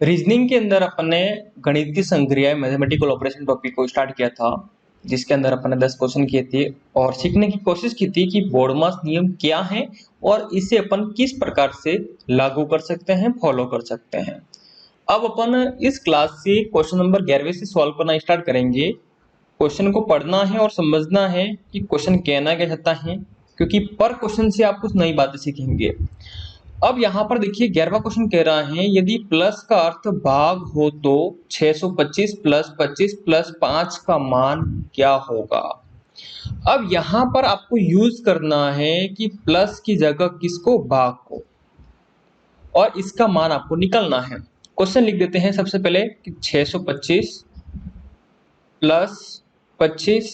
Reasoning के अंदर अपन ने गणितीय संक्रिया मैथमेटिकल ऑपरेशन टॉपिक को स्टार्ट किया था, जिसके अंदर अपन ने 10 क्वेश्चन किए थे और सीखने की कोशिश की थी कि बोर्डमास नियम क्या है और इसे अपन किस प्रकार से लागू कर सकते हैं, फॉलो कर सकते हैं। अब अपन इस क्लास से क्वेश्चन नंबर 11वें से सॉल्व करना स्टार्ट करेंगे। क्वेश्चन को पढ़ना है और समझना है कि क्वेश्चन कहना क्या चाहता है, क्योंकि पर क्वेश्चन से आप कुछ नई बातें सीखेंगे। अब यहाँ पर देखिए 11वां क्वेश्चन कह रहा है यदि प्लस का अर्थ भाग हो तो 625 प्लस 25 प्लस 5 का मान क्या होगा। अब यहाँ पर आपको यूज करना है कि प्लस की जगह किसको, भाग को, और इसका मान आपको निकालना है। क्वेश्चन लिख देते हैं सबसे पहले कि 625 प्लस 25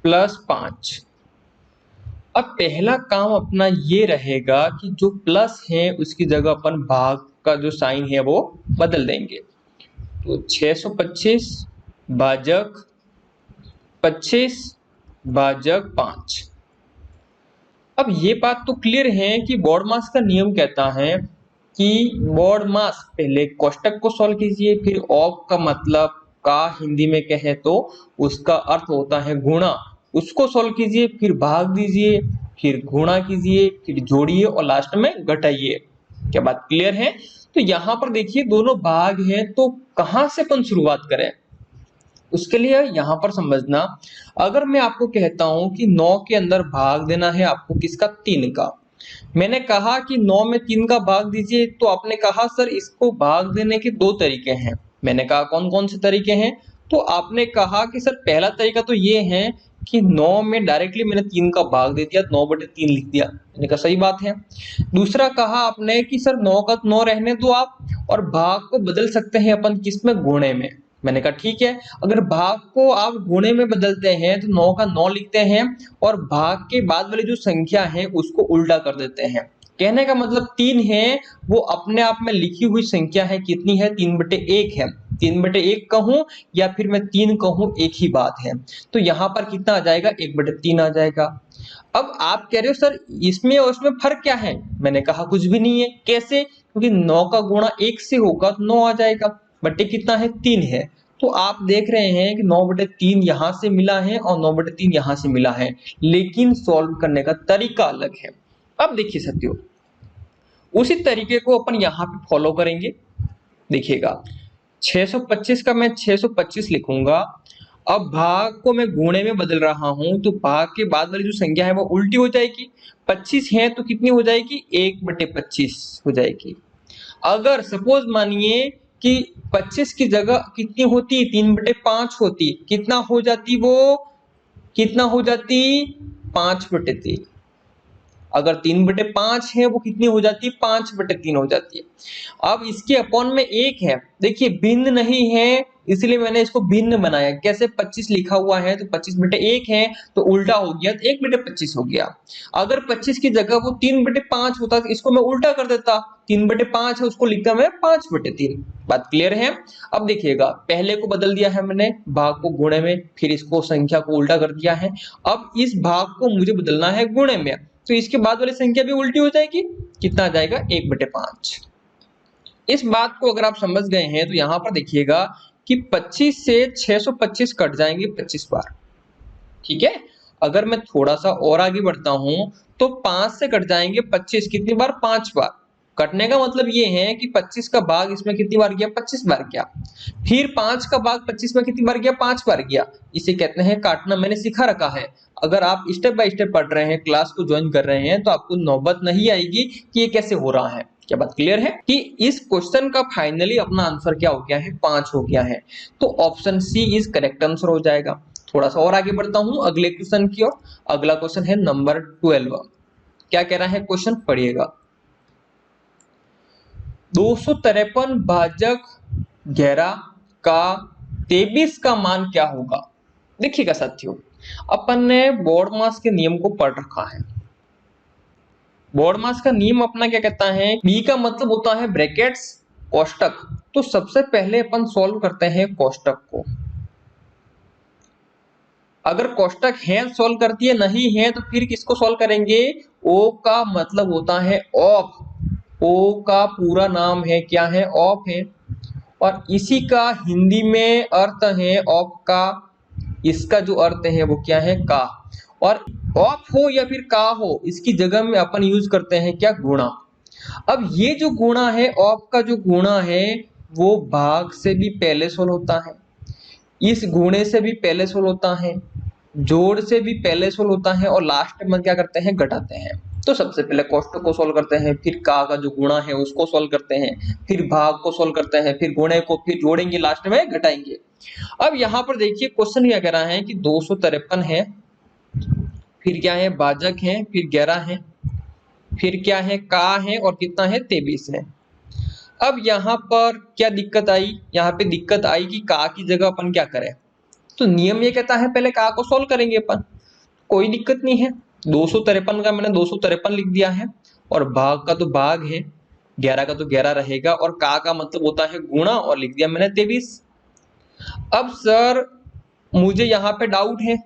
प्लस 5। अब पहला काम अपना ये रहेगा कि जो प्लस है उसकी जगह अपन भाग का जो साइन है वो बदल देंगे। तो 625 भाजक 25 भाजक 5। अब ये बात तो क्लियर है कि बोर्डमास का नियम कहता है कि बोर्डमास, पहले कोष्टक को सॉल्व कीजिए, फिर ऑफ का मतलब का हिंदी में कहे तो उसका अर्थ होता है गुणा, उसको सॉल्व कीजिए, फिर भाग दीजिए, फिर गुणा कीजिए, फिर जोड़िए और लास्ट में घटाइए। क्या बात क्लियर है? तो यहाँ पर देखिए दोनों भाग हैं, तो कहां से अपन शुरुआत करें उसके लिए यहाँ पर समझना। अगर मैं आपको कहता हूं कि 9 के अंदर भाग देना है आपको किसका, 3 का। मैंने कहा कि 9 में 3 का भाग दीजिए, तो आपने कहा सर इसको भाग देने के 2 तरीके हैं। मैंने कहा कौन कौन से तरीके हैं? तो आपने कहा कि सर पहला तरीका तो ये है कि 9 में डायरेक्टली मैंने 3 का भाग दे दिया, 9/3 लिख दिया। मैंने कहा सही बात है। दूसरा कहा आपने कि सर 9 का 9 रहने दो आप, और भाग को बदल सकते हैं अपन किसमें, गुणे में। मैंने कहा ठीक है, अगर भाग को आप गुणे में बदलते हैं तो 9 का 9 लिखते हैं और भाग के बाद वाली जो संख्या है उसको उल्टा कर देते हैं। कहने का मतलब 3 है वो अपने आप में लिखी हुई संख्या है, कितनी है, 3/1 है। 3/1 कहूं या फिर मैं 3 कहूं एक ही बात है। तो यहाँ पर कितना आ जाएगा, 1/3 आ जाएगा। अब आप कह रहे हो सर इसमें और उसमें फर्क क्या है? मैंने कहा कुछ भी नहीं है। कैसे? क्योंकि 9 का गुणा 1 से होगा तो 9 आ जाएगा, बटे कितना है, 3 है। तो आप देख रहे हैं कि 9/3 यहां से मिला है और 9/3 यहां से मिला है, लेकिन सॉल्व करने का तरीका अलग है। अब देखिए साथियों, उसी तरीके को अपन यहाँ पे फॉलो करेंगे। देखिएगा 625 का मैं 625 लिखूंगा। अब भाग को मैं गुणे में बदल रहा हूं, तो भाग के बाद वाली जो संख्या है वो उल्टी हो जाएगी। 25 है तो कितनी हो जाएगी, 1/25 हो जाएगी। अगर सपोज मानिए कि 25 की जगह कितनी होती, 3/5 होती, कितना हो जाती वो, कितना हो जाती, 5/3। अगर 3/5 है वो कितनी हो जाती है, 5/3 हो जाती है। अब इसके अपॉन में 1 है, देखिए भिन्न नहीं है इसलिए मैंने इसको भिन्न बनाया। कैसे, 25 लिखा हुआ है तो 25/1 है तो उल्टा हो गया तो 1/25 हो गया। अगर 25 की जगह वो 3/5 होता तो इसको मैं उल्टा कर देता, 3/5 है उसको लिखता मैं 5/3। बात क्लियर है? अब देखिएगा पहले को बदल दिया है मैंने भाग को गुणे में, फिर इसको संख्या को उल्टा कर दिया है। अब इस भाग को मुझे बदलना है गुणे में, तो इसके बाद वाली संख्या भी उल्टी हो जाएगी, कितना आ जाएगा, 1/5। इस बात को अगर आप समझ गए हैं तो यहां पर देखिएगा कि 25 से 625 कट जाएंगे 25 बार। ठीक है, अगर मैं थोड़ा सा और आगे बढ़ता हूं तो 5 से कट जाएंगे 25, कितनी बार, 5 बार। कटने का मतलब ये है कि 25 का भाग इसमें कितनी बार गया, 25 बार गया। फिर 5 का भाग 25 में कितनी बार गया, 5 बार गया। इसे कहते हैं काटना, मैंने सिखा रखा है। अगर आप स्टेप बाय स्टेप पढ़ रहे हैं, क्लास को ज्वाइन कर रहे हैं, तो आपको नौबत नहीं आएगी कि ये कैसे हो रहा है। क्या बात क्लियर है कि इस क्वेश्चन का फाइनली अपना आंसर क्या हो गया है, 5 हो गया है। तो option C is correct answer हो जाएगा। थोड़ा सा और आगे बढ़ता हूं अगले क्वेश्चन की ओर। अगला क्वेश्चन है नंबर 12। क्या कह रहा है क्वेश्चन, पढ़िएगा। 253 भाजक 11 का 23 का मान क्या होगा। देखिएगा साथियों, अपन ने बोर्डमास के नियम को पढ़ रखा है। बोर्डमास का नियम अपना क्या कहता है, बी का मतलब होता है ब्रैकेट्स, कोष्टक। तो सबसे पहले अपन सॉल्व करते हैं कोष्टक को। अगर कोष्टक है सॉल्व करती है, नहीं है तो फिर किसको सॉल्व करेंगे, ओ का मतलब होता है ऑफ। ओ का पूरा नाम है क्या है, ऑफ है, और इसी का हिंदी में अर्थ है ऑफ का, इसका जो अर्थ है वो क्या है, का। और ऑफ हो या फिर का हो, इसकी जगह में अपन यूज करते हैं क्या, गुणा। अब ये जो गुणा है, ऑफ का जो गुणा है वो भाग से भी पहले सोल्व होता है, इस गुणे से भी पहले सोल्व होता है, जोड़ से भी पहले सोल्व होता है, और लास्ट में क्या करते हैं, घटाते हैं। तो सबसे पहले कोष्टक को सोल्व करते हैं, फिर का जो गुणा है उसको सोल्व करते हैं, फिर भाग को सोल्व करते हैं, फिर गुणे को फिर जोड़ेंगे, लास्ट में घटाएंगे। अब यहाँ पर देखिए क्वेश्चन क्या कह रहा है कि 253 है, फिर क्या है, भाजक है, फिर 11 है, फिर क्या है, का है, और कितना है, 23 है। अब यहाँ पर क्या दिक्कत आई, यहाँ पे दिक्कत आई कि का की जगह अपन क्या करें। तो नियम ये कहता है पहले का को सोल्व करेंगे अपन, कोई दिक्कत नहीं है। 253 का मैंने 253 लिख दिया है, और भाग का तो भाग है, 11 का तो 11 रहेगा, और का मतलब होता है गुणा, और लिख दिया मैंने 23। अब सर मुझे यहाँ पे डाउट है,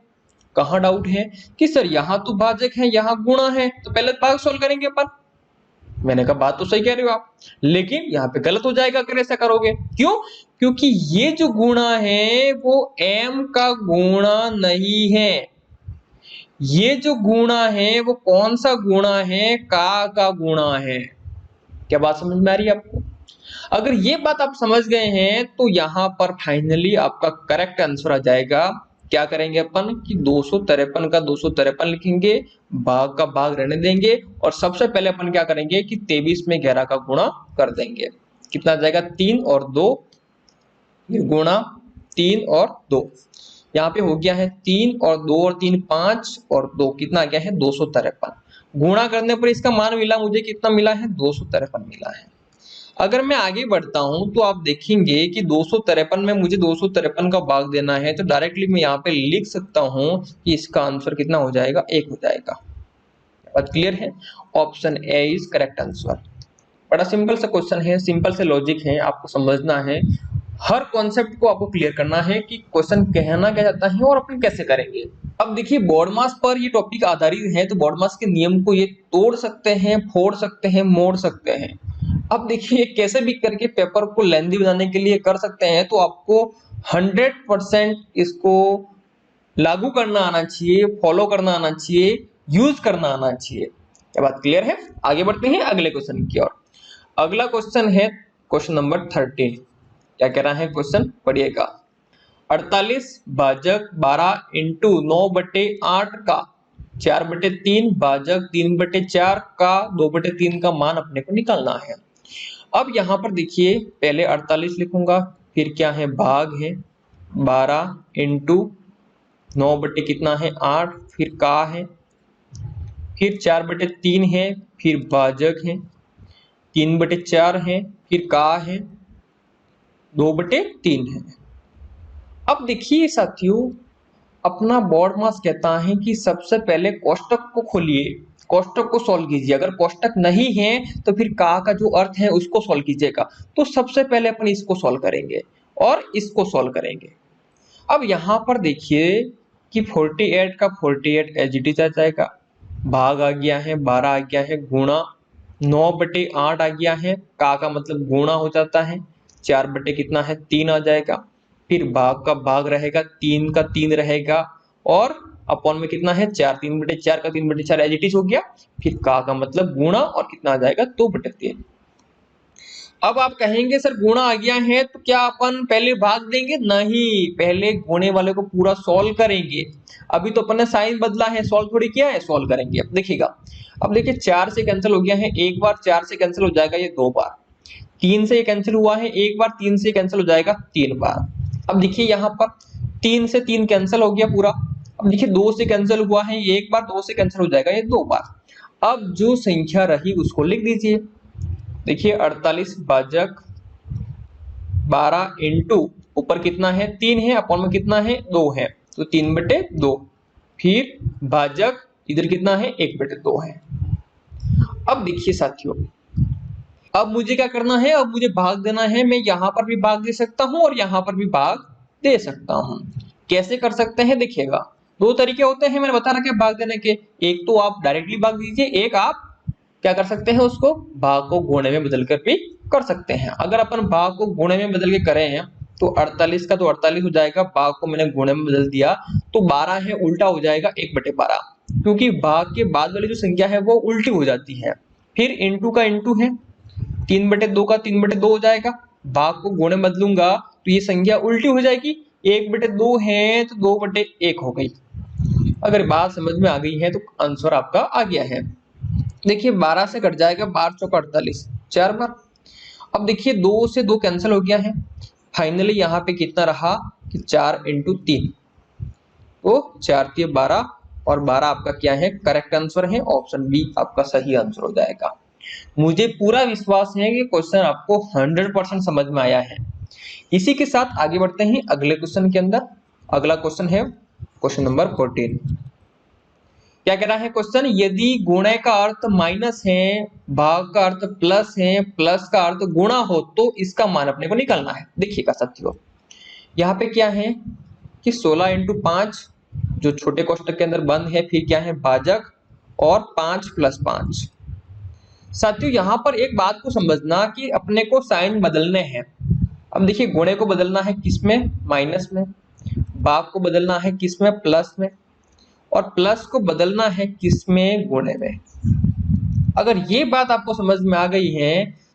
कहाँ डाउट है, कि सर यहाँ तो भाजक है, यहाँ गुणा है, तो पहले भाग सोल्व करेंगे अपन। मैंने कहा बात तो सही कह रहे हो आप, लेकिन यहाँ पे गलत हो जाएगा अगर ऐसा करोगे। क्यों? क्योंकि ये जो गुणा है वो m का गुणा नहीं है, ये जो गुणा है वो कौन सा गुणा है, का गुणा है। क्या बात समझ में आ रही है आपको? अगर ये बात आप समझ गए हैं तो यहाँ पर फाइनली आपका करेक्ट आंसर आ जाएगा। क्या करेंगे अपन कि 253 का 253 लिखेंगे, भाग का भाग रहने देंगे, और सबसे पहले अपन क्या करेंगे कि 23 में 11 का गुणा कर देंगे। कितना आ जाएगा, 3 और 2, गुणा 3 और 2, यहाँ पे हो गया है 3 और 2 और 3 5 और 2, कितना आ गया है 253। गुणा करने पर इसका मान मिला मुझे, कितना मिला है, 253 मिला है। अगर मैं आगे बढ़ता हूं तो आप देखेंगे कि 253 में मुझे 253 का भाग देना है, तो डायरेक्टली मैं यहाँ पे लिख सकता हूं कि इसका आंसर कितना हो जाएगा, 1 हो जाएगा। बात क्लियर है? Option A is correct answer. बड़ा सिंपल सा क्वेश्चन है, सिंपल से लॉजिक है, आपको समझना है, हर कॉन्सेप्ट को आपको क्लियर करना है कि क्वेश्चन कहना क्या जाता है और अपन कैसे करेंगे। अब देखिए बोर्ड मास पर ये टॉपिक आधारित है, तो बोर्ड मास के नियम को ये तोड़ सकते हैं, फोड़ सकते हैं, मोड़ सकते हैं। अब देखिए कैसे भी करके पेपर को लेंथी बनाने के लिए कर सकते हैं, तो आपको 100% इसको लागू करना आना चाहिए, फॉलो करना आना चाहिए, यूज करना आना चाहिए। क्या बात क्लियर है? आगे बढ़ते हैं अगले क्वेश्चन की ओर। अगला क्वेश्चन है क्वेश्चन नंबर 13। क्या कह रहा है क्वेश्चन, पढ़िएगा। 48 भाजक 12 इंटू 9/8 का 4/3 भाजक 3/4 का 2/3 का मान अपने को निकालना है। अब यहाँ पर देखिए पहले 48 लिखूंगा, फिर क्या है, भाग है 12 इंटू 9 बटे कितना है 8, फिर का है, फिर 4/3 है, फिर भाजक है 3/4 है, फिर का है 2/3 है। अब देखिए साथियों, अपना बोर्ड मास कहता है कि सबसे पहले कोष्टक को खोलिए, कोष्टक को सॉल्व कीजिए। अगर कोष्टक नहीं है तो फिर का जो अर्थ है उसको सॉल्व कीजिएगा। तो सबसे पहले अपन इसको सॉल्व करेंगे और इसको सॉल्व करेंगे। अब यहाँ पर देखिए कि 48 का 48 एज इट इज आ जाएगा, भाग आ गया है 12 आ गया है, गुणा 9/8 आ गया है, का मतलब गुणा हो जाता है, 4 बटे कितना है 3 आ जाएगा, फिर भाग का भाग रहेगा, 3 का 3 रहेगा, और अपॉन में कितना है 4, 3/4 का 3/4 एज इट इज हो गया, फिर का मतलब गुणा, और कितना आ जाएगा 2/3। अब आप कहेंगे सर गुणा आ गया है तो क्या अपन पहले भाग देंगे? नहीं, पहले गुणे वाले को पूरा सॉल्व करेंगे। अभी तो अपन ने साइन बदला है, सॉल्व थोड़ी किया है, सॉल्व करेंगे। अब देखिएगा, अब देखिए 4 से कैंसिल हो गया है, एक बार 4 से कैंसिल हो जाएगा ये 2 बार, 3 से ये कैंसिल हुआ है एक बार, 3 से कैंसिल हो जाएगा 3 बार। अब देखिए यहाँ पर 3 से 3 कैंसिल हो गया पूरा। अब देखिए 2 से कैंसिल हुआ है एक बार, 2 से कैंसिल हो जाएगा ये 2 बार। अब जो संख्या रही उसको लिख दीजिए। देखिए 48 भाजक 12 इंटू ऊपर कितना है 3 है, अपॉन में कितना है 2 है, तो 3/2, फिर भाजक इधर कितना है 1/2 है। अब देखिए साथियों, अब मुझे क्या करना है, अब मुझे भाग देना है। मैं यहाँ पर भी भाग दे सकता हूँ और यहाँ पर भी भाग दे सकता हूँ। कैसे कर सकते हैं देखिएगा, दो तरीके होते हैं, मैंने बता रखा है भाग देने के। एक तो आप डायरेक्टली भाग दीजिए, एक आप क्या कर सकते हैं, उसको भाग को गुणे में बदल कर भी कर सकते हैं। अगर अपन भाग को गुणे में बदल के करें तो 48 का तो 48 हो जाएगा, भाग को मैंने गुणे में बदल दिया तो 12 है, उल्टा हो जाएगा 1/12, क्योंकि भाग के बाद वाली जो संख्या है वो उल्टी हो जाती है। फिर इंटू का इंटू है, 3/2 का 3/2 हो जाएगा, भाग को गुणे में बदलूंगा तो ये संख्या उल्टी हो जाएगी, 1/2 है तो 2/1 हो गई। अगर बात समझ में आ गई है तो आंसर आपका आ गया है। देखिए 12 से कट जाएगा, 12 चौका 48, 4 बार। अब देखिए 2 से 2 कैंसिल हो गया है, फाइनली यहाँ पे कितना रहा कि 4 × 3, तो 4 × 12 और 12 आपका क्या है, करेक्ट आंसर है, ऑप्शन बी आपका सही आंसर हो जाएगा। मुझे पूरा विश्वास है कि क्वेश्चन आपको 100% समझ में आया है। इसी के साथ आगे बढ़ते हैं अगले क्वेश्चन के अंदर। अगला क्वेश्चन है क्वेश्चन नंबर 14। क्या कह रहा है क्वेश्चन, यदि गुणे का अर्थ माइनस है, भाग का अर्थ प्लस है, प्लस का अर्थ गुणा हो तो इसका मान अपने को निकालना है। देखिएगा साथियों, यहाँ पे क्या है कि 16 × 5 जो छोटे कोष्टक के अंदर बंद है, फिर क्या है भाजक और 5 + 5। साथियों यहाँ पर एक बात को समझना कि अपने को साइन बदलने हैं। अब देखिए गुणे को बदलना है किसमें, माइनस में, भाग को बदलना है किसमें, प्लस में, और प्लस को बदलना है किसमें, गुणे में। अगर ये बात आपको समझ में आ गई है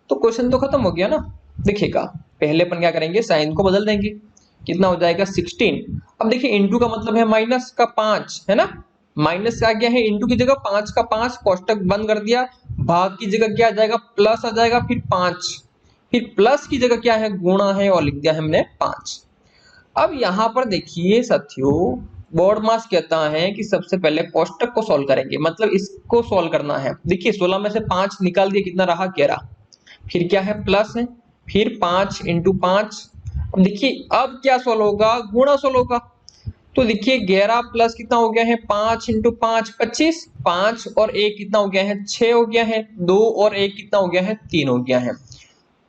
तो क्वेश्चन तो खत्म हो गया ना। देखिएगा पहले अपन क्या करेंगे, साइन को बदल देंगे, कितना हो जाएगा 16। अब देखिए इंटू का मतलब है माइनस का 5 है ना, माइनस आ गया है, इंटू की जगह 5 का 5, कोष्टक बंद कर दिया, भाग की जगह क्या आ जाएगा, प्लस आ जाएगा, फिर 5, फिर प्लस की जगह क्या है, गुणा है, और लिख दिया है हमने 5। अब यहाँ पर देखिए साथियों, बोर्ड मास कहता है कि सबसे पहले कोष्टक को सॉल्व करेंगे, मतलब इसको सॉल्व करना है। देखिए 16 में से 5 निकाल दिए, कितना रहा 11, फिर क्या है प्लस है, फिर 5 × 5। अब देखिए अब क्या सॉल्व होगा, गुणा सॉल्व होगा। तो देखिए 11 प्लस कितना हो गया है, 5 × 5 25, 5 और 1 कितना हो गया है, 6 हो गया है, 2 और 1 कितना हो गया है, 3 हो गया है।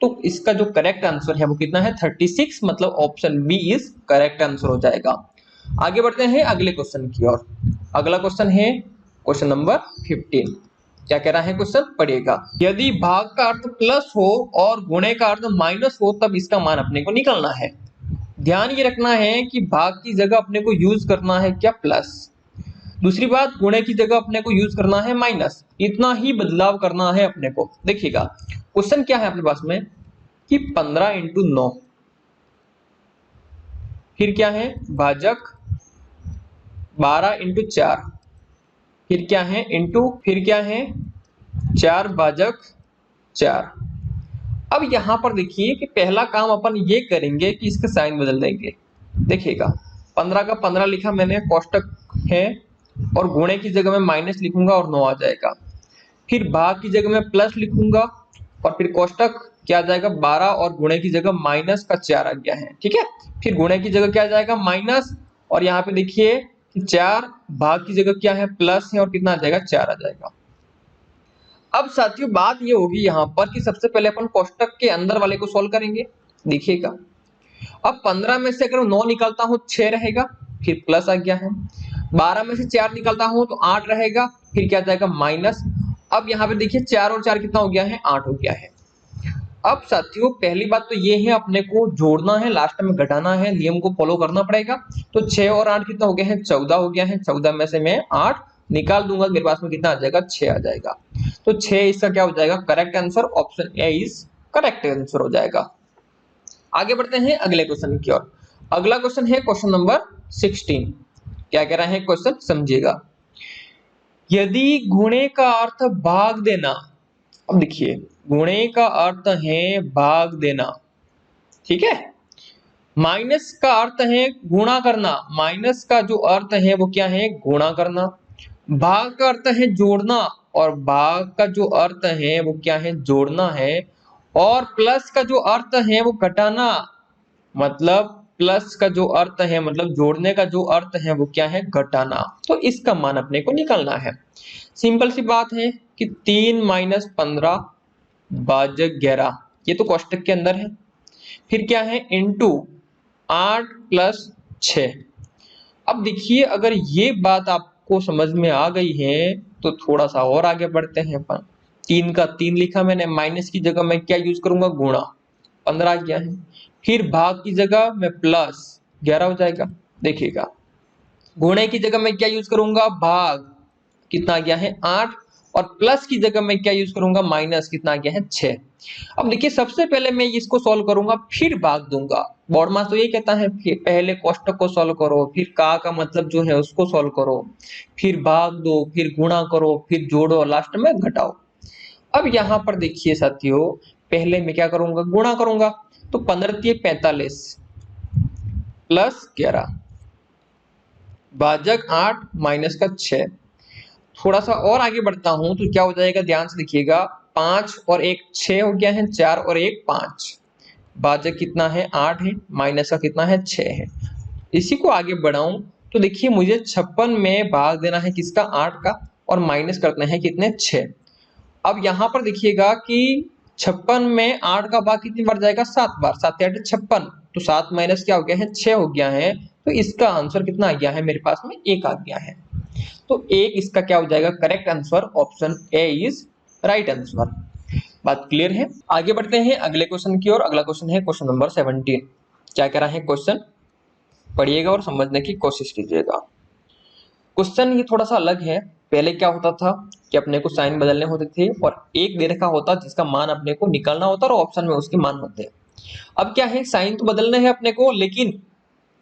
तो इसका जो करेक्ट आंसर है वो कितना है, 36, मतलब option B is correct answer हो जाएगा। आगे बढ़ते हैं अगले क्वेश्चन की ओर। अगला क्वेश्चन है क्वेश्चन नंबर 15। क्या कह रहा है क्वेश्चन, पढ़िएगा, यदि भाग का अर्थ प्लस हो और गुणे का अर्थ माइनस हो तब इसका मान अपने को निकालना है। ध्यान ये रखना है कि भाग की जगह अपने को यूज करना है क्या, प्लस, दूसरी बात गुणे की जगह अपने को यूज करना है माइनस, इतना ही बदलाव करना है अपने को। देखिएगा क्वेश्चन क्या है अपने पास में कि 15 × 9, फिर क्या है भाजक 12 × 4, फिर क्या है इंटू, फिर क्या है 4 भाजक 4। अब यहां पर देखिए कि पहला काम अपन ये करेंगे कि इसके साइन बदल देंगे। देखिएगा 15 का 15 लिखा मैंने, कोष्टक है, और गुणे की जगह में माइनस लिखूंगा और 9 आ जाएगा, फिर भाग की जगह में प्लस लिखूंगा और फिर कोष्टक क्या आ जाएगा 12 और गुणे की जगह माइनस का 4 आ गया है, ठीक है। फिर गुणे की जगह क्या आ जाएगा माइनस, और यहाँ पे देखिए कि 4, भाग की जगह क्या है प्लस है, और कितना आ जाएगा 4 आ जाएगा। अब साथियों बात ये होगी यहाँ पर कि सबसे पहले अपन कोष्टक के अंदर वाले को सोल्व करेंगे। देखिएगा अब 15 में से अगर 9 निकालता हूं 6 रहेगा, फिर प्लस आ गया है, 12 में से 4 निकालता हूं तो 8 रहेगा, फिर क्या जाएगा माइनस। अब यहाँ पे देखिए 4 और 4 कितना हो गया है, 8 हो गया है। अब साथियों पहली बात तो ये है अपने को जोड़ना है, लास्ट में घटाना है, नियम को फॉलो करना पड़ेगा। तो 6 और 8 कितना हो गया है, 14 हो गया है, 14 में से मैं 8 निकाल दूंगा, मेरे पास में कितना आ जाएगा, 6 आ जाएगा। तो 6 इसका क्या हो जाएगा, correct answer, option A is correct answer हो जाएगा। आगे बढ़ते हैं अगले क्वेश्चन की ओर। अगला क्वेश्चन है क्वेश्चन नंबर 16। क्या कह रहा है क्वेश्चन, समझिएगा, यदि गुणे का अर्थ भाग देना, अब देखिए गुणे का अर्थ है भाग देना, ठीक है, माइनस का अर्थ है गुणा करना, माइनस का जो अर्थ है वो क्या है, गुणा करना, भाग का अर्थ है जोड़ना, और भाग का जो अर्थ है वो क्या है, जोड़ना है, और प्लस का जो अर्थ है वो घटाना, मतलब प्लस का जो अर्थ है, मतलब जोड़ने का जो अर्थ है वो क्या है, घटाना। तो इसका मान अपने को निकालना है। सिंपल सी बात है कि 3 - 15 भाजक 11, ये तो कोष्टक के अंदर है, फिर क्या है इंटू 8 + 6। अब देखिए अगर ये बात आपको समझ में आ गई है तो थोड़ा सा और आगे बढ़ते हैं अपन। 3 का 3 लिखा मैंने, माइनस की जगह मैं क्या यूज करूंगा, गुणा, 15 आ गया है। फिर भाग की जगह मैं प्लस 11 हो जाएगा, देखिएगा। गुणे की जगह मैं क्या यूज करूंगा, भाग, कितना आ गया है 8, और प्लस की जगह मैं क्या यूज करूंगा, माइनस, कितना आ गया है 6। अब देखिए सबसे पहले मैं इसको सॉल्व करूंगा फिर भाग दूंगा। बॉड मास तो ये कहता है पहले कोष्टक को सॉल्व करो, फिर का मतलब जो है उसको सॉल्व करो, फिर भाग दो, फिर गुणा करो, फिर जोड़ो, लास्ट में घटाओ। अब यहाँ पर देखिए साथियों, पहले मैं क्या करूंगा, गुणा करूंगा। तो 15 45 प्लस 11 भाजक 8 माइनस का 6। थोड़ा सा और आगे बढ़ता हूं तो क्या हो जाएगा, ध्यान से देखिएगा। 5 और 1 6 हो गया है, 4 और 1 5, भाजक कितना है 8 है, माइनस का कितना है 6 है। इसी को आगे बढ़ाऊं तो देखिए मुझे 56 में भाग देना है किसका, 8 का, और माइनस करना है कितने, 6। अब यहाँ पर देखिएगा कि 56 में 8 का भाग कितनी बार जाएगा, 7 बार, 7 8 56, तो 7 माइनस क्या हो गया है, 6 हो गया है। तो इसका आंसर कितना आ गया है मेरे पास में, 1 आ गया है। तो एक इसका क्या हो जाएगा, correct answer, option A is right answer. बात क्लियर है। आगे बढ़ते हैं अगले क्वेश्चन की ओर। अगला क्वेश्चन है क्वेश्चन नंबर 17। क्या कह रहा है क्वेश्चन, पढ़िएगा और समझने की कोशिश कीजिएगा। क्वेश्चन ये थोड़ा सा अलग है। पहले क्या होता था कि अपने को साइन बदलने होते थे और एक दे रखा होता जिसका मान अपने को निकालना होता और ऑप्शन में उसके मान होते हैं। अब क्या है, साइन तो बदलना है अपने को, लेकिन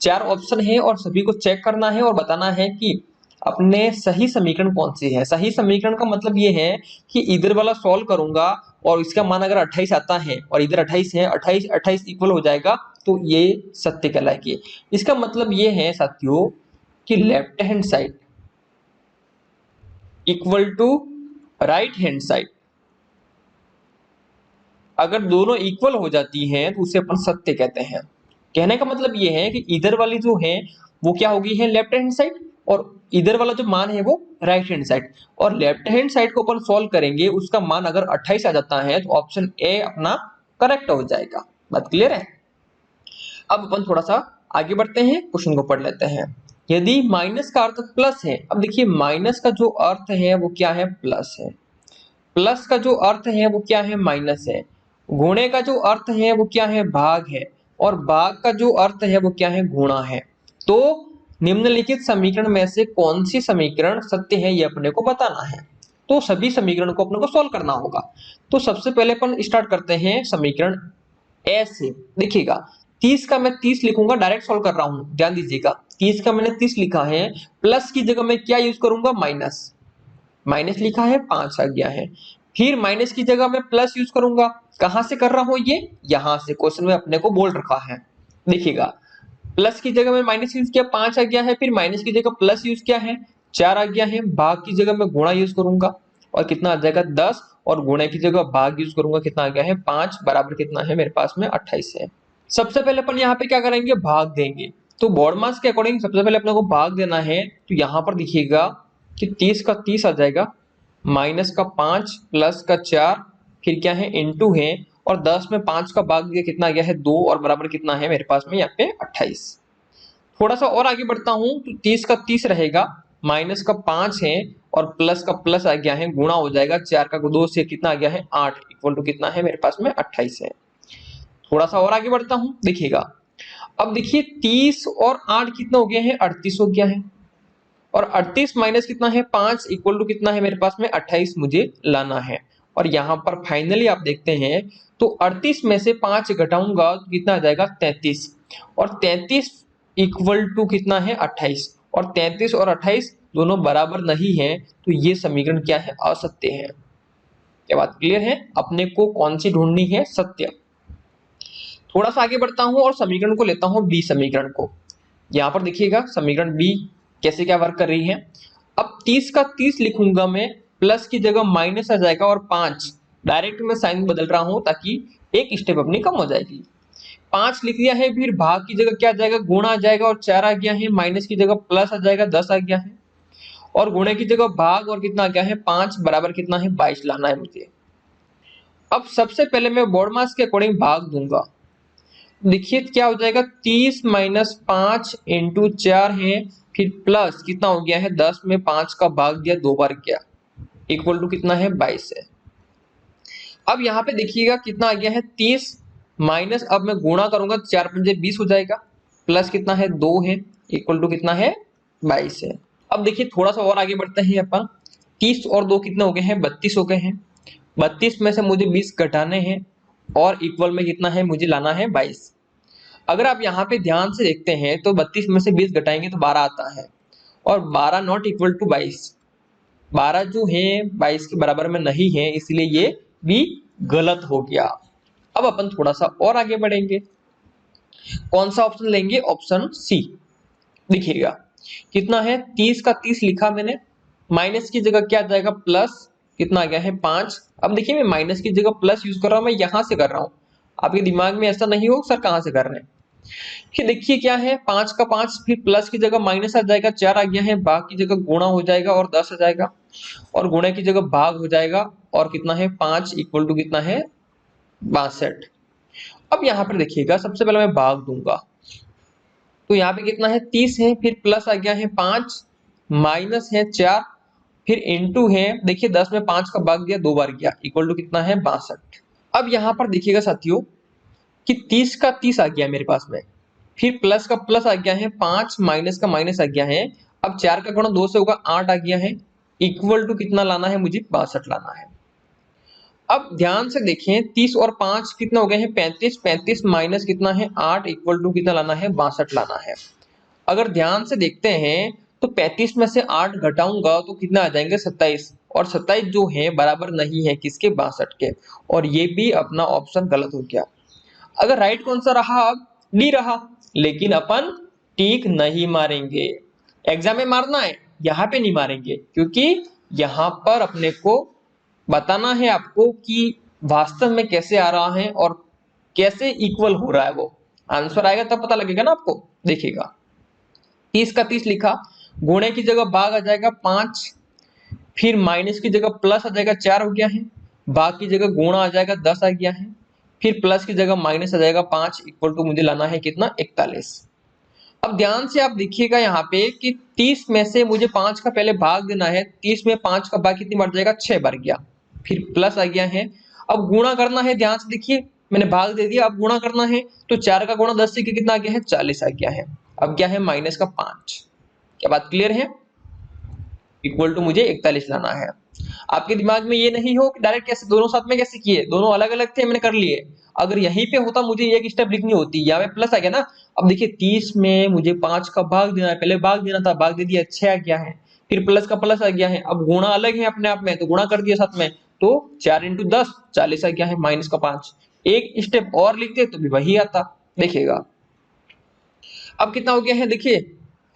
4 ऑप्शन है और सभी को चेक करना है और बताना है कि अपने सही समीकरण कौन सी है। सही समीकरण का मतलब ये है कि इधर वाला सॉल्व करूंगा और इसका मान अगर 28 आता है और इधर 28 है, 28 28 इक्वल हो जाएगा, तो ये सत्य कहलाएगी। इसका मतलब ये है साथियों कि left hand side equal to right hand side, अगर दोनों इक्वल हो जाती हैं तो उसे अपन सत्य कहते हैं। कहने का मतलब ये है कि इधर वाली जो है वो क्या होगी, है लेफ्ट हैंड साइड, और इधर वाला जो मान है वो राइट हैंड साइड। और लेफ्ट हैंड साइड को अपन सॉल्व करेंगे, उसका मान अगर 28 आ जाता है तो ऑप्शन ए अपना करेक्ट हो जाएगा। बात क्लियर है। अब अपन थोड़ा सा आगे बढ़ते हैं, क्वेश्चन को पढ़ लेते हैं। यदि माइनस का अर्थ प्लस है, अब देखिए माइनस का जो अर्थ है वो क्या है, प्लस है। प्लस का जो अर्थ है वो क्या है, माइनस है। गुणे का जो अर्थ है वो क्या है, भाग है। और भाग का जो अर्थ है वो क्या है, गुणा है। तो निम्नलिखित समीकरण में से कौन सी समीकरण सत्य है ये अपने को बताना है। तो सभी समीकरण को अपने को सॉल्व करना होगा। तो सबसे पहले अपन स्टार्ट करते हैं समीकरण ए से। देखिएगा 30 का मैं 30 लिखूंगा, डायरेक्ट सॉल्व कर रहा हूं, ध्यान दीजिएगा। 30 का मैंने 30 लिखा है, प्लस की जगह मैं क्या यूज करूंगा, माइनस। माइनस लिखा है, 5 आ गया है। फिर माइनस की जगह मैं प्लस यूज करूंगा। कहां से कर रहा हूं ये, यहां से क्वेश्चन में अपने को बोल रखा है। देखिएगा प्लस की जगह में माइनस यूज किया, 5 आ गया है। फिर माइनस की जगह प्लस यूज किया है, 4 आ गया है। भाग की जगह में गुणा यूज करूंगा और कितना आ जाएगा 10, और गुणे की जगह भाग यूज करूंगा, कितना आ गया है 5, बराबर कितना है मेरे पास में 28 है। सबसे पहले अपन यहाँ पे क्या करेंगे, भाग देंगे। तो बॉड मास के अकॉर्डिंग सबसे पहले अपने को भाग देना है। तो यहाँ पर दिखिएगा कि 30 का 30 आ जाएगा, माइनस का 5 प्लस का 4, फिर क्या है इनटू है, और 10 में 5 का भाग दिया, कितना आ गया है 2, और बराबर कितना है मेरे पास में यहाँ पे 28। थोड़ा सा और आगे बढ़ता हूं तो 30 का 30 रहेगा, माइनस का 5 है और प्लस का प्लस आ गया है, गुणा हो जाएगा 4 का 2 से, कितना आ गया है 8, इक्वल टू कितना है मेरे पास में 28 है। थोड़ा सा और आगे बढ़ता हूं, देखिएगा। अब देखिए 30 और 8 कितना हो गया है, 38 हो गया है। और 38 माइनस कितना है 5, इक्वल टू कितना है मेरे पास में 28 मुझे लाना है। और यहाँ पर फाइनली आप देखते हैं तो 38 में से 5 घटाऊंगा तो कितना आ जाएगा 33, और 33 इक्वल टू कितना है 28, और 33 और 28 दोनों बराबर नहीं है, तो ये समीकरण क्या है, असत्य है। क्या बात क्लियर है। अपने को कौन सी ढूंढनी है, सत्य। थोड़ा सा आगे बढ़ता हूं और समीकरण को लेता हूं बी समीकरण को। यहाँ पर देखिएगा समीकरण बी कैसे क्या वर्क कर रही है। अब 30 का 30 लिखूंगा मैं, प्लस की जगह माइनस आ जाएगा, और 5 डायरेक्ट मैं साइन बदल रहा हूं ताकि एक स्टेप अपनी कम हो जाएगी। 5 लिख दिया है, फिर भाग की जगह क्या आ जाएगा, गुणा आ जाएगा, और 4 आ गया है। माइनस की जगह प्लस आ जाएगा, 10 आ गया है, और गुणे की जगह भाग, और कितना आ गया है 5, बराबर कितना है 22 लाना है मुझे। अब सबसे पहले मैं बॉड मास के अकॉर्डिंग भाग दूंगा। देखिए क्या हो जाएगा, 30 माइनस 5 इंटू 4 है, फिर प्लस कितना हो गया है 10 में 5 का भाग दिया 2 बार किया, इक्वल टू कितना है 22 है। अब यहाँ पे देखिएगा कितना आ गया है 30 माइनस, अब मैं गुणा करूंगा तो 4 पंजे 20 हो जाएगा, प्लस कितना है 2 है, इक्वल टू कितना है 22 है। अब देखिए थोड़ा सा और आगे बढ़ते हैं अपन, 30 और 2 कितने हो गए हैं 32 हो गए हैं, 32 में से मुझे 20 घटाने हैं और इक्वल में कितना है मुझे लाना है 22। अगर आप यहाँ पे ध्यान से देखते हैं तो 32 में से 20 घटाएंगे तो 12 आता है, और 12 नॉट इक्वल टू 22, 12 जो है 22 के बराबर में नहीं है, इसलिए ये भी गलत हो गया। अब अपन थोड़ा सा और आगे बढ़ेंगे, कौन सा ऑप्शन लेंगे, ऑप्शन सी। देखिएगा कितना है 30 का 30 लिखा मैंने, माइनस की जगह क्या आ जाएगा प्लस, कितना आ गया है 5। अब देखिए मैं माइनस की जगह प्लस यूज कर रहा हूं, मैं यहां से कर रहा हूं, आपके दिमाग में ऐसा नहीं हो सर कहां से कर रहे हैं। कि देखिए क्या है 5 का 5, फिर प्लस की जगह माइनस आ जाएगा, 4 आ गया है, भाग की जगह गुणा हो जाएगा और 10 आ जाएगा, और गुणे की जगह भाग हो जाएगा, और कितना है 5 इक्वल टू कितना है 62। अब यहाँ पर देखिएगा सबसे पहले मैं भाग दूंगा, तो यहाँ पे कितना है 30 है, फिर प्लस आ गया है 5, माइनस है 4, फिर इंटू है, देखिए 10 में 5 का भाग दिया 2 बार गया, इक्वल टू कितना है 62। अब यहाँ पर देखिएगा साथियों कि 30 का 30 आ गया मेरे पास में, फिर प्लस का प्लस आ गया है 5, माइनस का माइनस आ गया है, अब 4 का गुणा 2 से होगा 8 आ गया है, इक्वल टू कितना लाना है मुझे 62 लाना है। अब ध्यान से देखें 30 और 5 कितना हो गए हैं 35, 35 माइनस कितना है 8 इक्वल टू कितना लाना है 62 लाना है। अगर ध्यान से देखते हैं तो 35 में से 8 घटाऊंगा तो कितना आ जाएंगे 27, और 27 जो है बराबर नहीं है किसके 62 के, और ये भी अपना ऑप्शन गलत हो गया। अगर राइट कौन सा रहा, डी रहा, लेकिन अपन टीक नहीं मारेंगे, एग्जाम में मारना है यहाँ पे नहीं मारेंगे, क्योंकि यहाँ पर अपने को बताना है आपको कि वास्तव में कैसे आ रहा है और कैसे इक्वल हो रहा है, वो आंसर आएगा तब पता लगेगा ना आपको। देखिएगा 30 का 30 लिखा, गुणे की जगह भाग आ जाएगा 5, फिर माइनस की जगह प्लस आ जाएगा 4 हो गया है, भाग की जगह गुणा आ जाएगा 10 आ गया है, फिर प्लस की जगह माइनस आ जाएगा 5 इक्वल टू मुझे लाना है कितना 41। अब ध्यान से आप देखिएगा यहाँ पे कि 30 में से मुझे 5 का पहले भाग देना है, 30 में 5 का भाग कितनी बार जाएगा 6 बार गया, फिर प्लस आ गया है, अब गुणा करना है, ध्यान से देखिए मैंने भाग दे दिया, अब गुणा करना है तो 4 का गुणा 10 से कितना आ गया है 40 आ गया है, अब क्या है माइनस का 5। क्या बात क्लियर है, इक्वल टू मुझे 41 लाना है। आपके दिमाग में ये नहीं हो कि डायरेक्ट कैसे दोनों साथ में कैसे किए, दोनों अलग अलग थे मैंने कर लिए, अगर यहीं पे होता मुझे एक स्टेप लिखनी होती, यहाँ पे प्लस आ गया ना। अब देखिए 30 में मुझे 5 का भाग देना है, पहले भाग देना था, भाग दे दिया 6 आ गया है, फिर प्लस का प्लस आ गया है, अब गुणा अलग है अपने आप में तो गुणा कर दिया साथ में, तो 4 इंटू 10 40 आ गया है माइनस का 5। एक स्टेप और लिखते तो भी वही आता। देखिएगा अब कितना हो गया है, देखिए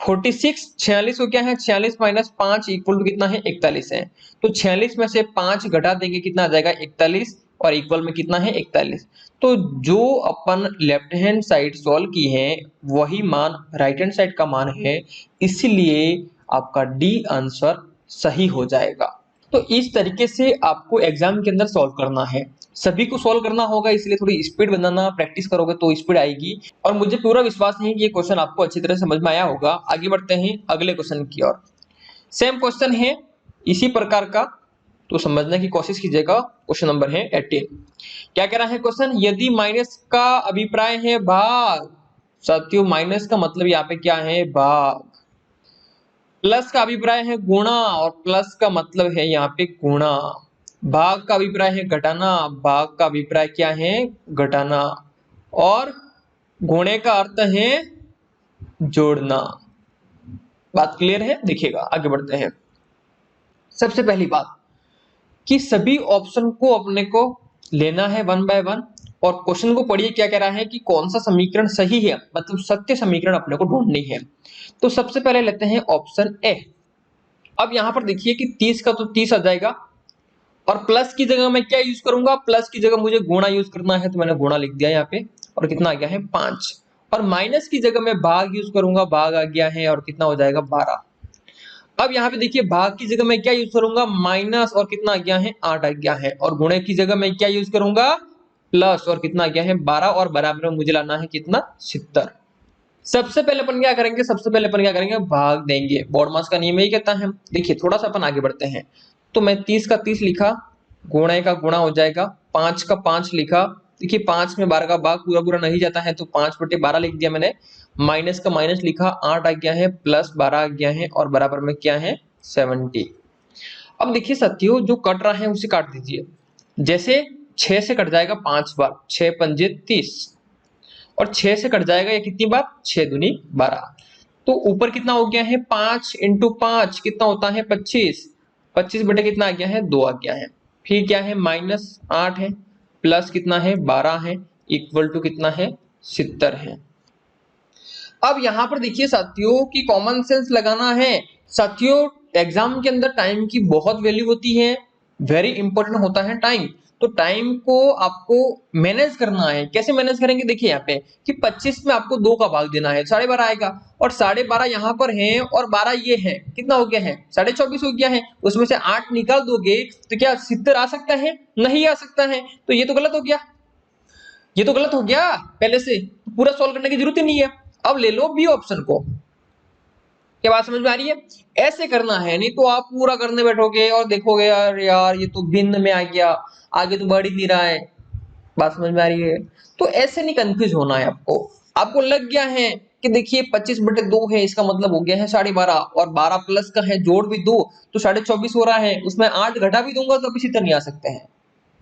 46 46 हो गया है, 46 माइनस 5 इक्वल टू कितना है 41 है, तो 46 में से 5 घटा देंगे कितना आ जाएगा 41, और इक्वल में कितना है 41। तो जो अपन लेफ्ट हैंड साइड सॉल्व की है वही मान राइट हैंड साइड का मान है, इसलिए आपका डी आंसर सही हो जाएगा। तो इस तरीके से आपको एग्जाम के अंदर सॉल्व करना है, सभी को सॉल्व करना होगा, इसलिए थोड़ी स्पीड बनाना प्रैक्टिस करोगे तो स्पीड आएगी, और मुझे पूरा विश्वास है कि ये क्वेश्चन आपको अच्छी तरह समझ में आया होगा। आगे बढ़ते हैं अगले क्वेश्चन की ओर। सेम क्वेश्चन है इसी प्रकार का, तो समझने की कोशिश कीजिएगा। क्वेश्चन नंबर है 18। क्या कह रहा है क्वेश्चन, यदि माइनस का अभिप्राय है भाग, साथियों माइनस का मतलब यहाँ पे क्या है भाग, प्लस का अभिप्राय है गुणा, और प्लस का मतलब है यहाँ पे गुणा, भाग का अभिप्राय है घटाना, भाग का अभिप्राय क्या है घटाना, और गुणे का अर्थ है जोड़ना। बात क्लियर है, देखिएगा आगे बढ़ते हैं। सबसे पहली बात कि सभी ऑप्शन को अपने को लेना है वन बाय वन, और क्वेश्चन को पढ़िए क्या कह रहा है कि कौन सा समीकरण सही है, मतलब सत्य समीकरण अपने को ढूंढनी है। तो सबसे पहले लेते हैं ऑप्शन ए। अब यहां पर देखिए कि 30 का तो 30 आ जाएगा, और प्लस की जगह मैं क्या यूज करूंगा, प्लस की जगह मुझे गुणा यूज करना है, तो मैंने गुणा लिख दिया यहाँ पे, और कितना आ गया है 5। और माइनस की जगह मैं भाग यूज करूंगा, भाग आ गया है, और कितना हो जाएगा 12। अब यहाँ पे देखिए भाग की जगह मैं क्या यूज करूंगा माइनस, और कितना आ गया है 8 आ गया है, और गुणे की जगह मैं क्या यूज करूंगा प्लस, और कितना आ गया है 12, और बराबर में मुझे लाना है कितना 70। सबसे पहले अपन क्या करेंगे, सबसे पहले अपन क्या करेंगे भाग देंगे, बॉडमास का नियम यही कहता है। देखिए थोड़ा सा अपन आगे बढ़ते हैं, तो मैं 30 का 30 लिखा, गुणे का गुणा हो जाएगा, 5 का 5 लिखा, देखिए 5 में 12 का भाग पूरा पूरा नहीं जाता है तो 5/12 लिख दिया मैंने, माइनस का माइनस लिखा, 8 आ गया है, प्लस 12 आ गया है और बराबर में क्या है 70। अब देखिए साथियों जो कट रहा है उसे काट दीजिए। जैसे 6 से कट जाएगा 5 बार, 6 पंजे 30, और 6 से कट जाएगा ये कितनी बार, 6 दूनी 12। तो ऊपर कितना हो गया है 5 इंटू 5 कितना होता है 25, 25 बटे कितना आ गया है 2 आ गया है। फिर क्या है -8 है, प्लस कितना है 12 है, इक्वल टू कितना है 70 है। अब यहाँ पर देखिए साथियों कि कॉमन सेंस लगाना है। साथियों एग्जाम के अंदर टाइम की बहुत वैल्यू होती है, वेरी इंपॉर्टेंट होता है टाइम। तो टाइम को आपको मैनेज करना है। कैसे मैनेज करेंगे, देखिए यहाँ पे कि 25 में आपको 2 का भाग देना है, 12.5 आएगा, और 12.5 यहाँ पर है और 12 ये है, कितना हो गया है 24.5 हो गया है। उसमें से 8 निकाल दोगे तो क्या 70 आ सकता है, नहीं आ सकता है, तो ये तो गलत हो गया, ये तो गलत हो गया पहले से, पूरा सॉल्व करने की जरूरत ही नहीं है। अब ले लो बी ऑप्शन को। क्या बात समझ में आ रही है, ऐसे करना है, नहीं तो आप पूरा करने बैठोगे और देखोगे यार यार ये तो भिन्न में आ गया, आगे तो बढ़ ही नहीं रहा है। बात समझ में आ रही है, तो ऐसे नहीं कंफ्यूज होना है आपको। आपको लग गया है कि देखिए 25/2 है, इसका मतलब हो गया है 12.5, और 12 प्लस का है जोड़ भी दो तो 24.5 हो रहा है, उसमें 8 घटा भी दूंगा तो किसी तरह नहीं आ सकते हैं,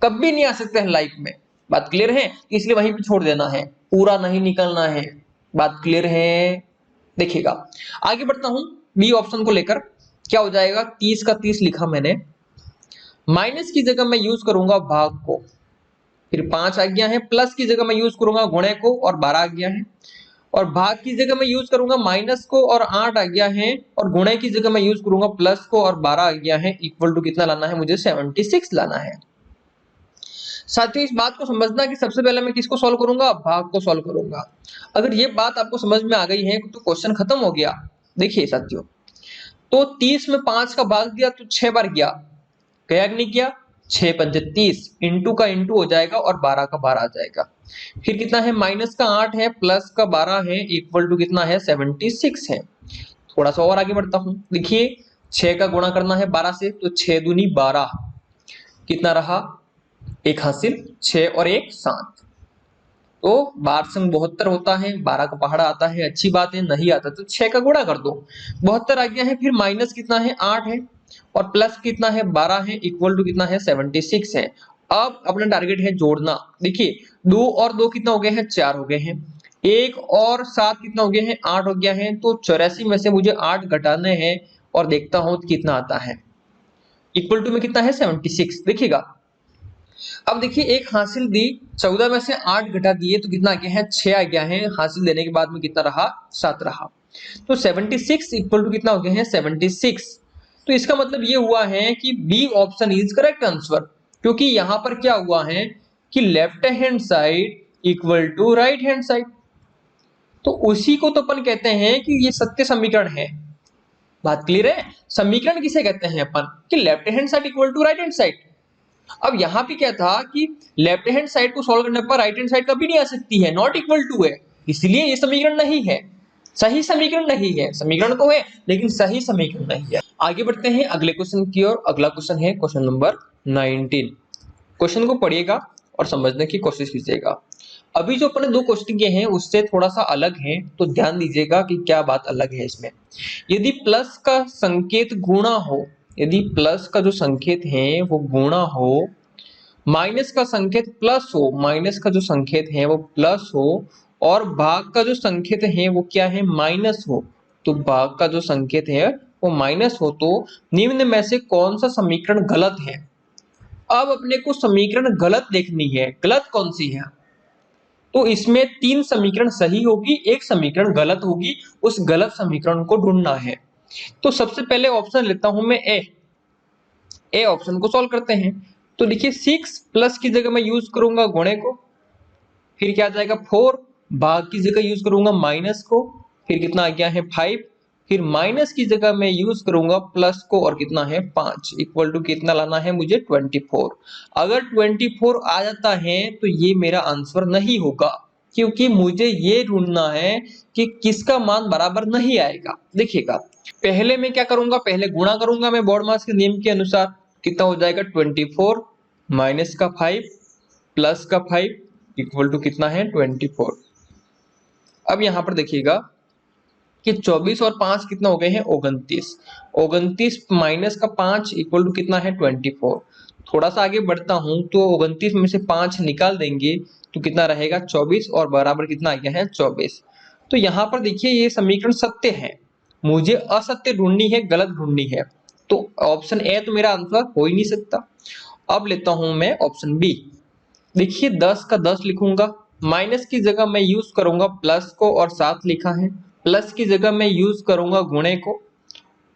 कभी नहीं आ सकते हैं लाइफ में। बात क्लियर है, इसलिए वहीं पे छोड़ देना है, पूरा नहीं निकलना है। बात क्लियर है, देखिएगा आगे बढ़ता हूं। बी ऑप्शन को लेकर क्या हो जाएगा, 30 का 30 लिखा मैंने, माइनस की जगह मैं यूज करूंगा भाग को, फिर 5 आ गया है, प्लस की जगह मैं यूज करूंगा गुणे को और 12 आ गया है, और भाग की जगह मैं यूज करूंगा माइनस को और 8 आ गया है, और गुणे की जगह मैं यूज करूंगा प्लस को और 12 आ गया है, इक्वल टू कितना लाना है मुझे 76 लाना है। साथियों इस बात को समझना कि सबसे पहले मैं किसको सॉल्व करूंगा, भाग को सॉल्व करूंगा। अगर ये बात आपको समझ में आ गई है तो क्वेश्चन खत्म हो गया। देखिए साथियों, तो 30 में 5 का भाग दिया तो 6 बार गया, गया कि नहीं गया, 6 पंजे 30, इंटू का इंटू हो जाएगा और 12 का 12 आ जाएगा। फिर कितना है, माइनस का 8 है, प्लस का 12 है, इक्वल टू कितना है 76 है। थोड़ा सा और आगे बढ़ता हूं, देखिए 6 का गुणा करना है 12 से, तो 6 दूनी 12, कितना रहा एक हासिल, 6 और 1 7, तो 12 से 72 होता है, 12 का पहाड़ा आता है, अच्छी बात है, नहीं आता तो 6 का गुणा कर दो, 72 आ गया है। फिर माइनस कितना है 8 है, और प्लस कितना है 12 है, इक्वल टू कितना है 76 है। अब अपना टारगेट है जोड़ना। देखिए 2 और 2 कितना हो गए हैं, 4 हो गए हैं, 1 और 7 कितना हो गया है, 8 हो गया है, तो 84 में से मुझे 8 घटाने हैं और देखता हूं कितना आता है, इक्वल टू में कितना है 76। देखिएगा अब देखिए एक हासिल दी, 14 में से 8 घटा दिए तो कितना आ गया है 6 आ गया है, हासिल देने के बाद में कितना रहा 7 रहा, तो 76 इक्वल टू कितना हो गया है 76। तो इसका मतलब ये हुआ है कि B option is correct answer, क्योंकि यहां पर क्या हुआ है कि left hand side equal to right hand side, तो उसी को तो अपन कहते हैं कि ये सत्य समीकरण है। बात क्लियर है, समीकरण किसे कहते हैं अपन, कि left hand side equal to right hand side. अब यहाँ पे क्या था कि लेफ्ट हैंड साइड को सॉल्व करने पर राइट हैंड साइड कभी नहीं आ सकती है, नॉट इक्वल टू है, इसलिए ये समीकरण नहीं है, सही समीकरण नहीं है। समीकरण तो है लेकिन सही समीकरण नहीं है। आगे बढ़ते हैं अगले क्वेश्चन की ओर। अगला क्वेश्चन है क्वेश्चन नंबर 19। क्वेश्चन को पढ़िएगा और समझने की कोशिश कीजिएगा। अभी जो अपने दो क्वेश्चन किए हैं उससे थोड़ा सा अलग है, तो ध्यान दीजिएगा कि क्या बात अलग है इसमें। यदि प्लस का संकेत गुणा हो, यदि प्लस का जो संकेत है वो गुणा हो, माइनस का संकेत प्लस हो, माइनस का जो संकेत है वो प्लस हो, और भाग का जो संकेत है वो क्या है माइनस हो, तो भाग का जो संकेत है वो माइनस हो, तो निम्न में से कौन सा समीकरण गलत है। अब अपने को समीकरण गलत देखनी है, गलत कौन सी है, तो इसमें 3 समीकरण सही होगी, एक समीकरण गलत होगी, उस गलत समीकरण को ढूंढना है। तो सबसे पहले ऑप्शन लेता हूं मैं ए ऑप्शन को सॉल्व करते हैं। तो देखिए 6 प्लस की जगह मैं यूज करूंगा गुणे को, फिर क्या आ जाएगा 4, भाग की जगह यूज करूंगा माइनस को, फिर कितना आ गया है 5, फिर माइनस की जगह मैं यूज करूंगा प्लस को और कितना है 5, इक्वल टू कितना लाना है मुझे 24। अगर 24 आ जाता है तो ये मेरा आंसर नहीं होगा, क्योंकि मुझे ये ढूंढना है कि किसका मान बराबर नहीं आएगा। देखिएगा पहले मैं क्या करूंगा, पहले गुणा करूंगा मैं बोर्ड मास के नियम के अनुसार, कितना हो जाएगा 24, माइनस का 5 प्लस का 5 इक्वल टू कितना है 24। अब यहां पर देखिएगा कि 24 और 5 कितना हो गए हैं 29। 29 माइनस का 5 इक्वल टू कितना है 24। थोड़ा सा आगे बढ़ता हूं तो 29 में से 5 निकाल देंगे तो कितना रहेगा 24 और बराबर कितना आ गया है 24। तो यहाँ पर देखिए ये समीकरण सत्य है, मुझे असत्य ढूंढनी है, गलत ढूंढनी है, तो ऑप्शन ए तो मेरा आंसर हो ही नहीं सकता। अब लेता हूं मैं ऑप्शन बी। देखिए 10 का 10 लिखूंगा, माइनस की जगह मैं यूज करूंगा प्लस को और 7 लिखा है, प्लस की जगह मैं यूज करूंगा गुणे को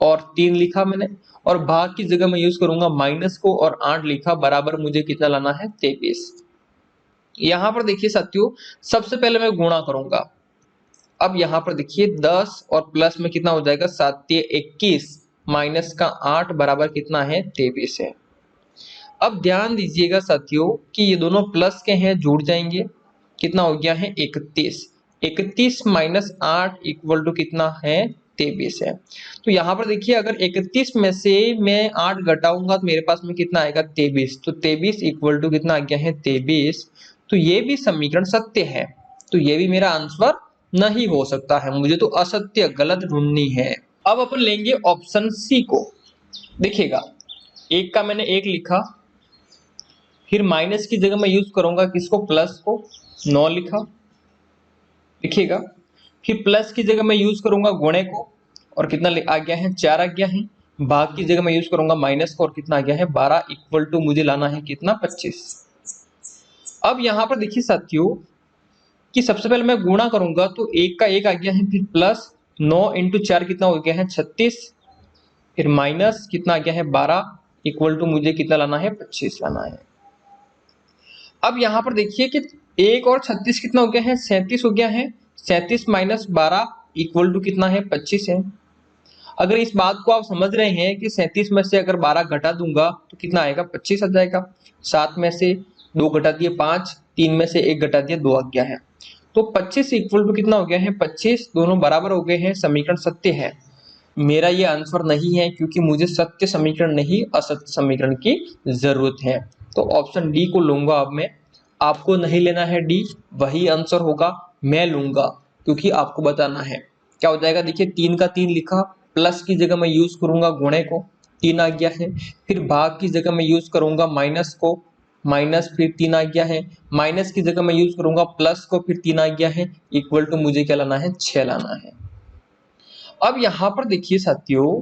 और 3 लिखा मैंने, और भाग की जगह मैं यूज करूंगा माइनस को और 8 लिखा, बराबर मुझे कितना लाना है 23। यहां पर देखिए साथियों सबसे पहले मैं गुणा करूंगा। अब यहाँ पर देखिए 10 और प्लस में कितना हो जाएगा 7 21 माइनस का 8 बराबर कितना है 23 है। अब ध्यान दीजिएगा साथियों कि ये दोनों प्लस के हैं, जुड़ जाएंगे, कितना हो गया है 31। 31 माइनस 8 इक्वल टू कितना है 23 है। तो यहाँ पर देखिए अगर 31 में से मैं 8 घटाऊंगा तो मेरे पास में कितना आएगा 23। तो 23 इक्वल टू कितना आ गया है 23। तो ये भी समीकरण सत्य है, तो ये भी मेरा आंसर नहीं हो सकता है, मुझे तो असत्य गलत ढूंढनी है। अब अपन लेंगे ऑप्शन सी को। देखिएगा एक का मैंने एक लिखा, फिर माइनस की जगह मैं यूज करूंगा किसको प्लस को, 9 लिखा। देखिएगा फिर प्लस की जगह मैं यूज करूंगा गुणे को और कितना आ गया है 4 आ गया है, भाग की जगह मैं यूज करूंगा माइनस को और कितना आ गया है 12 इक्वल टू मुझे लाना है कितना 25। अब यहां पर देखिए साथियों कि सबसे पहले मैं गुणा करूंगा तो एक का एक आ गया है, फिर प्लस 9 इंटू 4 कितना हो गया है 36, फिर माइनस कितना आ गया है 12 इक्वल टू मुझे कितना लाना है 25 लाना है। अब यहां पर देखिए कि 1 और 36 कितना हो गया है 37 हो गया है, 37 माइनस 12 इक्वल टू कितना है 25 है। अगर इस बात को आप समझ रहे हैं कि 37 में से अगर 12 घटा दूंगा तो कितना आएगा 25 आ जाएगा। 7 में से 2 घटा दिए 5, 3 में से 1 घटा दिए 2 आ गया है, तो 25 इक्वल टू कितना हो गया है 25। दोनों बराबर हो गए हैं, समीकरण सत्य है। मेरा ये आंसर नहीं है क्योंकि मुझे सत्य समीकरण नहीं असत्य समीकरण की जरूरत है, तो ऑप्शन डी को लूंगा। अब मैं, आपको नहीं लेना है डी, वही आंसर होगा, मैं लूंगा क्योंकि आपको बताना है। क्या हो जाएगा देखिए 3 का 3 लिखा, प्लस की जगह मैं यूज करूंगा गुणे को, 3 आ गया है, फिर भाग की जगह मैं यूज करूंगा माइनस को, माइनस फिर 3 आ गया है, माइनस की जगह मैं यूज करूंगा प्लस को, फिर 3 आ गया है, इक्वल टू मुझे क्या लाना है 6 लाना है। अब यहां पर देखिए साथियों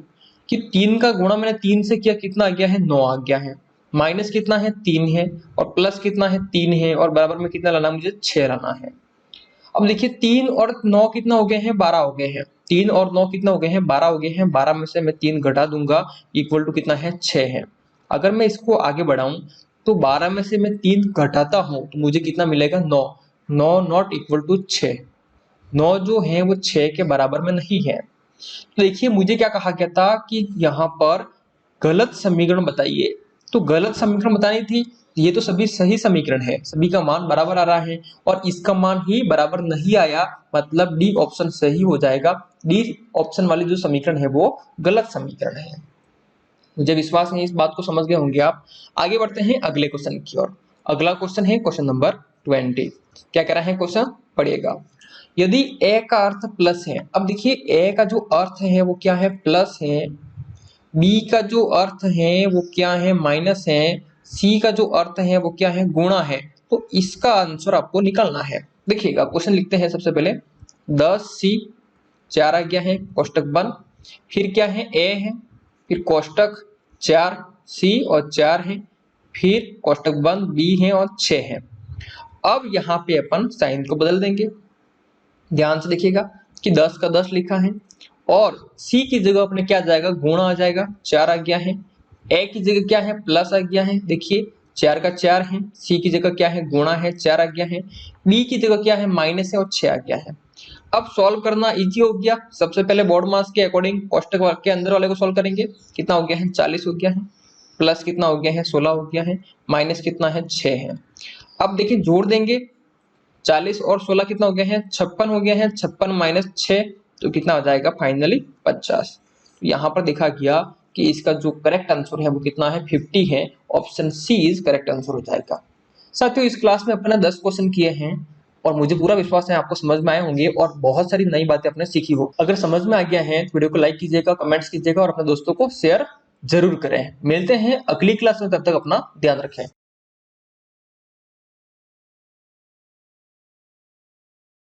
कि 3 का गुणा मैंने 3 से किया, कितना आ गया है 9 आ गया है, माइनस कितना है 3 है और प्लस कितना है 3 है, और बराबर में कितना लाना मुझे 6 लाना है। अब देखिए 3 और 9 कितना हो गए हैं 12 हो गए हैं, 3 और 9 कितना हो गए हैं 12 हो गए हैं, 12 में से मैं 3 घटा दूंगा इक्वल टू कितना है 6 है। अगर मैं इसको आगे बढ़ाऊं तो 12 में से मैं 3 घटाता हूं तो मुझे कितना मिलेगा 9, 9 नॉट इक्वल टू 6, 9 जो है वो 6 के बराबर में नहीं है। तो देखिए मुझे क्या कहा गया था कि यहाँ पर गलत समीकरण बताइए, तो गलत समीकरण बतानी थी, ये तो सभी सही समीकरण है, सभी का मान बराबर आ रहा है और इसका मान ही बराबर नहीं आया, मतलब डी ऑप्शन सही हो जाएगा। डी ऑप्शन वाले जो समीकरण है वो गलत समीकरण है। मुझे विश्वास है इस बात को समझ गए होंगे आप। आगे बढ़ते हैं अगले क्वेश्चन की ओर। अगला क्वेश्चन है क्वेश्चन नंबर 20। क्या कह रहा है क्वेश्चन, पढ़िएगा। यदि ए का अर्थ प्लस है, अब देखिए ए का जो अर्थ है वो क्या है प्लस है, बी का जो अर्थ है वो क्या है माइनस है, सी का जो अर्थ है वो क्या है गुणा है, तो इसका आंसर आपको निकालना है। देखिएगा क्वेश्चन लिखते हैं सबसे पहले, 10c 4 आ गया है कोष्टक बंद, फिर क्या है ए है, फिर कोष्टक 4c और 4 है, फिर कोष्टक बंद बी है और 6 है। अब यहाँ पे अपन साइन को बदल देंगे, ध्यान से देखिएगा कि 10 का 10 लिखा है और सी की जगह अपने क्या आ जाएगा गुणा आ जाएगा, 4 आ गया है, ए की जगह क्या है प्लस आ गया है, देखिए 4 का 4 है, सी की जगह क्या है गुणा है 4 आ गया है, बी की जगह क्या है माइनस है और 6 आ गया है। अब सॉल्व करना इजी हो गया, सबसे पहले बोर्ड मास के अकॉर्डिंग कोष्टक के अंदर वाले को सॉल्व करेंगे, कितना हो गया है 40 हो गया है, प्लस कितना हो गया है 16 हो गया है, माइनस कितना है 6 है। अब देखिए जोड़ देंगे, 40 और 16 कितना हो गया है 56 हो गया है, 56 माइनस 6 तो कितना हो जाएगा फाइनली 50। तो यहाँ पर देखा गया कि इसका जो करेक्ट आंसर है वो कितना है, 50 है। Option C is correct answer हो जाएगा। साथियों इस क्लास में अपने 10 क्वेश्चन किए हैं और मुझे पूरा विश्वास है आपको समझ में आए होंगे और बहुत सारी नई बातें आपने सीखी हो। अगर समझ में आ गया है तो वीडियो को लाइक कीजिएगा, कमेंट्स कीजिएगा और अपने दोस्तों को शेयर जरूर करें। मिलते हैं अगली क्लास में, तब तक अपना ध्यान रखें।